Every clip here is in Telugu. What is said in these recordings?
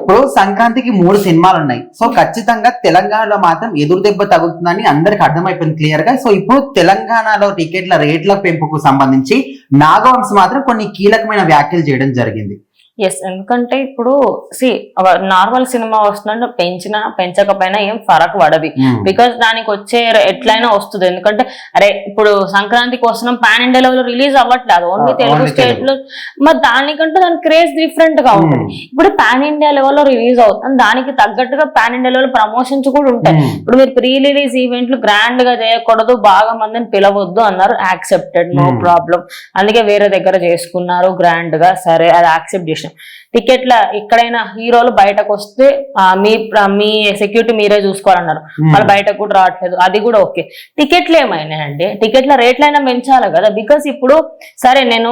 ఇప్పుడు సంక్రాంతికి 3 సినిమాలు ఉన్నాయి. సో ఖచ్చితంగా తెలంగాణలో మాత్రం ఎదురు దెబ్బ తగులుతుందని అందరికి అర్థమైపోయింది క్లియర్ గా. సో ఇప్పుడు తెలంగాణలో టికెట్ల రేట్ల పెంపుకు సంబంధించి నాగవంశ్ మాత్రం కొన్ని కీలకమైన వ్యాఖ్యలు చేయడం జరిగింది. ఎస్, ఎందుకంటే ఇప్పుడు నార్మల్ సినిమా వస్తుందంటే పెంచినా పెంచకపోయినా ఏం ఫరక్ పడది. బికాస్ దానికి వచ్చే ఎట్లయినా వస్తుంది. ఎందుకంటే అరే ఇప్పుడు సంక్రాంతికి వస్తున్నాం, పాన్ ఇండియా లెవెల్ రిలీజ్ అవ్వట్లేదు, ఓన్లీ తెలుగు స్టేట్ లో. మరి దానికంటే దాని క్రేజ్ డిఫరెంట్ గా ఉంటుంది. ఇప్పుడు పాన్ ఇండియా లెవెల్ లో రిలీజ్ అవుతుంది, దానికి తగ్గట్టుగా పాన్ ఇండియా లెవెల్ ప్రమోషన్స్ కూడా ఉంటాయి. ఇప్పుడు మీరు ప్రీ రిలీజ్ ఈవెంట్లు గ్రాండ్ గా చేయకూడదు, బాగా మందిని పిలవద్దు అన్నారు, యాక్సెప్టెడ్, నో ప్రాబ్లం. అందుకే వేరే దగ్గర చేసుకున్నారు గ్రాండ్ గా, సరే అది యాక్సెప్ట్ చేసిన. టికెట్ల ఎక్కడైనా హీరోలు బయటకు వస్తే మీ సెక్యూరిటీ మీరే చూసుకోవాలన్నారు, వాళ్ళు బయటకు కూడా రావట్లేదు, అది కూడా ఓకే. టికెట్లు ఏమైనాయండి, టికెట్ల రేట్లైనా పెంచాలి కదా. బికాస్ ఇప్పుడు సరే నేను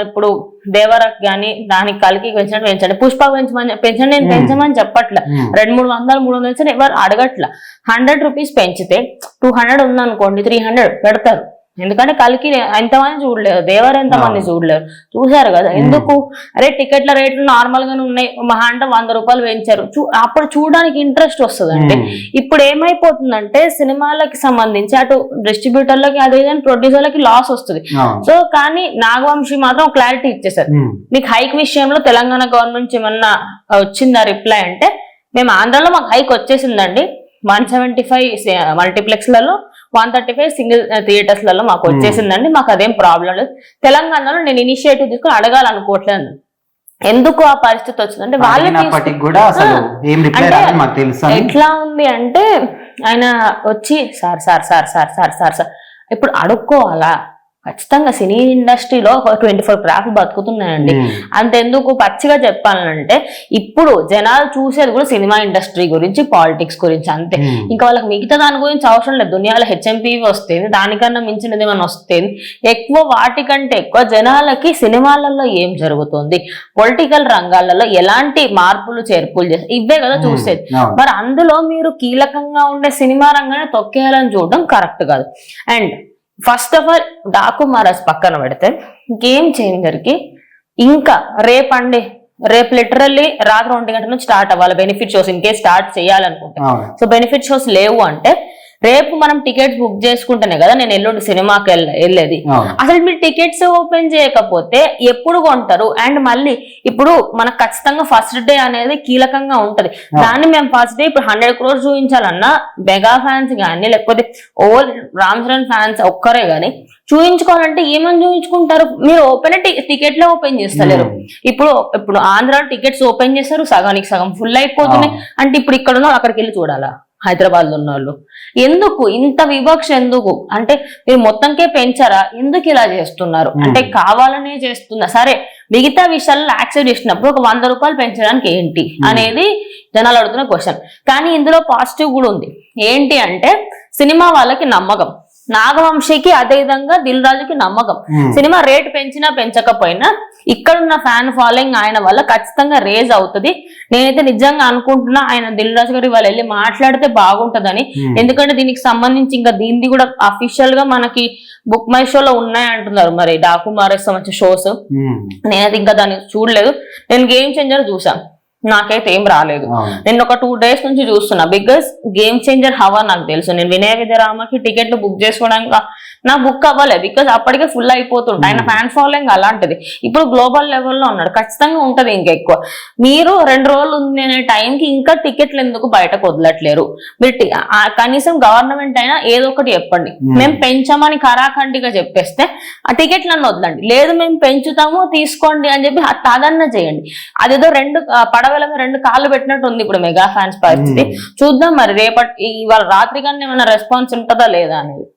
ఇప్పుడు దేవరకు కానీ దానికి కలికి పెంచండి పెంచండి, పుష్ప పెంచండి నేను పెంచమని చెప్పట్లే, 200-300 300 ఎవరు అడగట్ల. 100 రూపీస్ పెంచితే 200 ఉందనుకోండి 300 పెడతారు. ఎందుకంటే కలికి ఎంతమంది చూడలేరు, దేవర్ ఎంతమంది చూడలేరు, చూసారు కదా. ఎందుకు అరే టికెట్ల రేట్లు నార్మల్ గానే ఉన్నాయి, మహా అంటే 100 రూపాయలు పెంచారు, అప్పుడు చూడడానికి ఇంట్రెస్ట్ వస్తుంది. ఇప్పుడు ఏమైపోతుందంటే సినిమాలకి సంబంధించి అటు డిస్ట్రిబ్యూటర్లకి అదే ప్రొడ్యూసర్లకి లాస్ వస్తుంది. సో కానీ నాగవంశి మాత్రం క్లారిటీ ఇచ్చేసారు, మీకు హైక్ విషయంలో తెలంగాణ గవర్నమెంట్ ఏమన్నా వచ్చిందా రిప్లై అంటే, మేము ఆంధ్రలో మాకు హైక్ వచ్చేసిందండి, 175 మల్టీప్లెక్స్లలో 135 సింగిల్ థియేటర్స్లలో మాకు వచ్చేసిందండి, మాకు అదేం ప్రాబ్లం లేదు. తెలంగాణలో నేను ఇనిషియేటివ్ తీసుకుని అడగాలనుకోవట్లేదు. ఎందుకు ఆ పరిస్థితి వచ్చిందంటే వాళ్ళకి ఎట్లా ఉంది అంటే ఆయన వచ్చి sir sir sir sir sir sir sir ఇప్పుడు అడుక్కోవాలా? ఖచ్చితంగా సినీ ఇండస్ట్రీలో 24 క్రాఫ్ట్ బతుకుతున్నాయండి. అంతెందుకు పచ్చిగా చెప్పాలంటే ఇప్పుడు జనాలు చూసేది కూడా సినిమా ఇండస్ట్రీ గురించి, పాలిటిక్స్ గురించి అంతే. ఇంకా వాళ్ళకి మిగతా దాని గురించి అవసరం లేదు. దునియాలో హెచ్ఎంపీవి వస్తేది, దానికన్నా మించినది ఏమైనా వస్తేది, ఎక్కువ వాటికంటే ఎక్కువ జనాలకి సినిమాలలో ఏం జరుగుతుంది, పొలిటికల్ రంగాలలో ఎలాంటి మార్పులు చేర్పులు చేస్తారు, ఇవే కదా చూసేది. మరి అందులో మీరు కీలకంగా ఉండే సినిమా రంగాన్ని తొక్కేయాలని చూడడం కరెక్ట్ కాదు. And first of all Daaku Maharaj పక్కన పెడితే గేమ్ చేంజర్ కి ఇంకా రేపు లిటరల్లీ రాత్రి 1 గంటల నుంచి స్టార్ట్ అవ్వాలి benefit shows, in case start చేయాలనుకుంటే. సో బెనిఫిట్ షోస్ లేవు అంటే రేపు మనం టికెట్స్ బుక్ చేసుకుంటేనే కదా నేను ఎల్లుండి సినిమాకి వెళ్ళేది. అసలు మీరు టికెట్స్ ఓపెన్ చేయకపోతే ఎప్పుడు కొంటారు? అండ్ మళ్ళీ ఇప్పుడు మనకు ఖచ్చితంగా ఫస్ట్ డే అనేది కీలకంగా ఉంటది. దాన్ని మేము ఫస్ట్ డే ఇప్పుడు 100 crores చూపించాలన్నా మెగా ఫ్యాన్స్ కానీ లేకపోతే ఓల్ రామ్ చరణ్ ఫ్యాన్స్ ఒక్కరే గానీ చూయించుకోవాలంటే ఏమని చూయించుకుంటారు? మీరు టికెట్లే ఓపెన్ చేస్తలేరు. ఇప్పుడు ఆంధ్రాలో టికెట్స్ ఓపెన్ చేస్తారు, సగానికి సగం ఫుల్ అయిపోతున్నాయి. అంటే ఇప్పుడు ఇక్కడ ఉన్న అక్కడికి వెళ్ళి చూడాలా? హైదరాబాద్ లో ఉన్న వాళ్ళు ఎందుకు ఇంత వివక్ష? ఎందుకు అంటే మీరు మొత్తంకే పెంచారా? ఎందుకు ఇలా చేస్తున్నారు? అంటే కావాలనే చేస్తున్నా. సరే మిగతా విషయాల్లో యాక్సెప్ట్ చేసినప్పుడు ఒక 100 రూపాయలు పెంచడానికి ఏంటి అనేది జనాలు అడుగుతున్న క్వశ్చన్. కానీ ఇందులో పాజిటివ్ కూడా ఉంది. ఏంటి అంటే సినిమా వాళ్ళకి నమ్మకం, నాగవంశికి అదే విధంగా దిల్ రాజుకి నమ్మకం. సినిమా రేట్ పెంచినా పెంచకపోయినా ఇక్కడున్న ఫ్యాన్ ఫాలోయింగ్ ఆయన వల్ల ఖచ్చితంగా రేజ్ అవుతుంది. నేనైతే నిజంగా అనుకుంటున్నా ఆయన దిల్ రాజు గారి వాళ్ళు వెళ్ళి మాట్లాడితే బాగుంటదని. ఎందుకంటే దీనికి సంబంధించి ఇంకా దీనిది కూడా అఫీషియల్ గా మనకి బుక్ మై షోలో ఉన్నాయి అంటున్నారు. మరి డాకు మహారాజ్ సంబంధించిన షోస్ నేనైతే ఇంకా దాన్ని చూడలేదు. నేను గేమ్ చేంజర్ చూసాను, నాకైతే ఏం రాలేదు. నేను ఒక 2 days నుంచి చూస్తున్నా. బికాస్ గేమ్ చేంజర్ హవా నాకు తెలుసు. నేను వినయ విద్యరామకి టికెట్లు బుక్ చేసుకోవడానికి నా బుక్ అవ్వలేదు, బికాస్ అప్పటికే ఫుల్ అయిపోతుంటాయి. ఆయన ఫ్యాన్ ఫాలోయింగ్ అలాంటిది. ఇప్పుడు గ్లోబల్ లెవెల్లో ఉన్నాడు, ఖచ్చితంగా ఉంటది ఇంకెక్కువ. మీరు 2 రోజులు ఉంది అనే టైంకి ఇంకా టికెట్లు ఎందుకు బయటకు వదలట్లేరు? మీరు కనీసం గవర్నమెంట్ అయినా ఏదో ఒకటి చెప్పండి. మేము పెంచామని ఖరాఖండిగా చెప్పేస్తే ఆ టికెట్లను వదలండి. లేదు మేము పెంచుతాము తీసుకోండి అని చెప్పి సాధారణ చేయండి. అదేదో పడవలుగా 2 కాళ్ళు పెట్టినట్టు ఉంది ఇప్పుడు మెగా ఫ్యాన్స్ పరిస్థితి. చూద్దాం మరి రేపటి ఇవాళ రాత్రి కానీ ఏమైనా రెస్పాన్స్ ఉంటుందా లేదా అనేది.